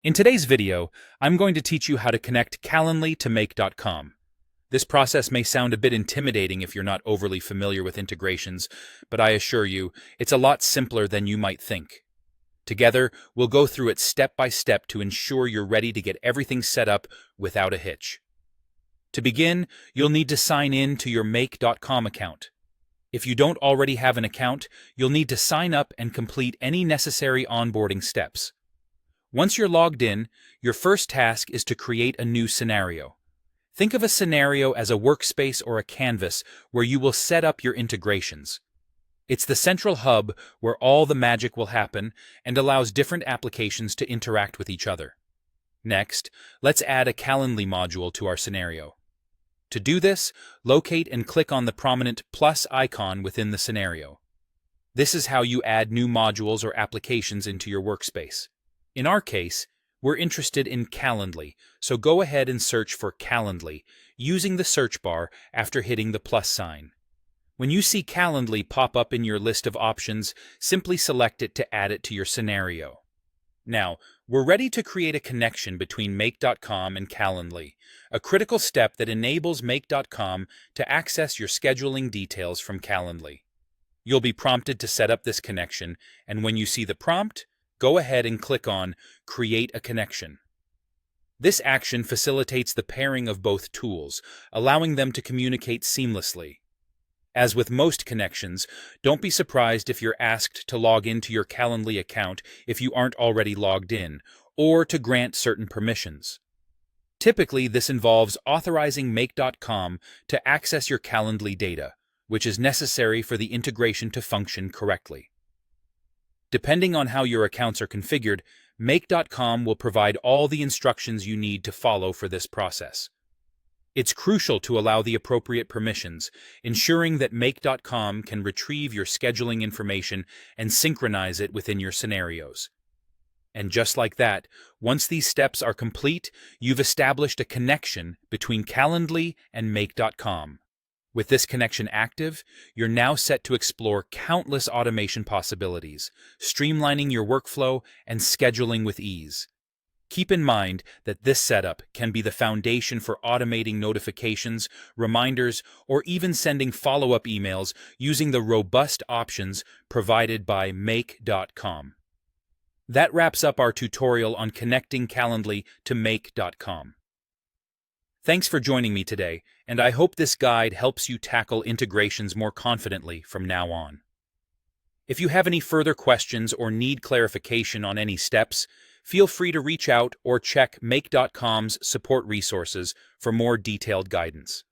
In today's video, I'm going to teach you how to connect Calendly to Make.com. This process may sound a bit intimidating if you're not overly familiar with integrations, but I assure you, it's a lot simpler than you might think. Together, we'll go through it step by step to ensure you're ready to get everything set up without a hitch. To begin, you'll need to sign in to your Make.com account. If you don't already have an account, you'll need to sign up and complete any necessary onboarding steps. Once you're logged in, your first task is to create a new scenario. Think of a scenario as a workspace or a canvas where you will set up your integrations. It's the central hub where all the magic will happen and allows different applications to interact with each other. Next, let's add a Calendly module to our scenario. To do this, locate and click on the prominent plus icon within the scenario. This is how you add new modules or applications into your workspace. In our case, we're interested in Calendly, so go ahead and search for Calendly using the search bar after hitting the plus sign. When you see Calendly pop up in your list of options, simply select it to add it to your scenario. Now, we're ready to create a connection between Make.com and Calendly, a critical step that enables Make.com to access your scheduling details from Calendly. You'll be prompted to set up this connection, and when you see the prompt, go ahead and click on Create a Connection. This action facilitates the pairing of both tools, allowing them to communicate seamlessly. As with most connections, don't be surprised if you're asked to log into your Calendly account if you aren't already logged in, or to grant certain permissions. Typically, this involves authorizing Make.com to access your Calendly data, which is necessary for the integration to function correctly. Depending on how your accounts are configured, Make.com will provide all the instructions you need to follow for this process. It's crucial to allow the appropriate permissions, ensuring that Make.com can retrieve your scheduling information and synchronize it within your scenarios. And just like that, once these steps are complete, you've established a connection between Calendly and Make.com. With this connection active, you're now set to explore countless automation possibilities, streamlining your workflow and scheduling with ease. Keep in mind that this setup can be the foundation for automating notifications, reminders, or even sending follow-up emails using the robust options provided by Make.com. That wraps up our tutorial on connecting Calendly to Make.com. Thanks for joining me today, and I hope this guide helps you tackle integrations more confidently from now on. If you have any further questions or need clarification on any steps, feel free to reach out or check Make.com's support resources for more detailed guidance.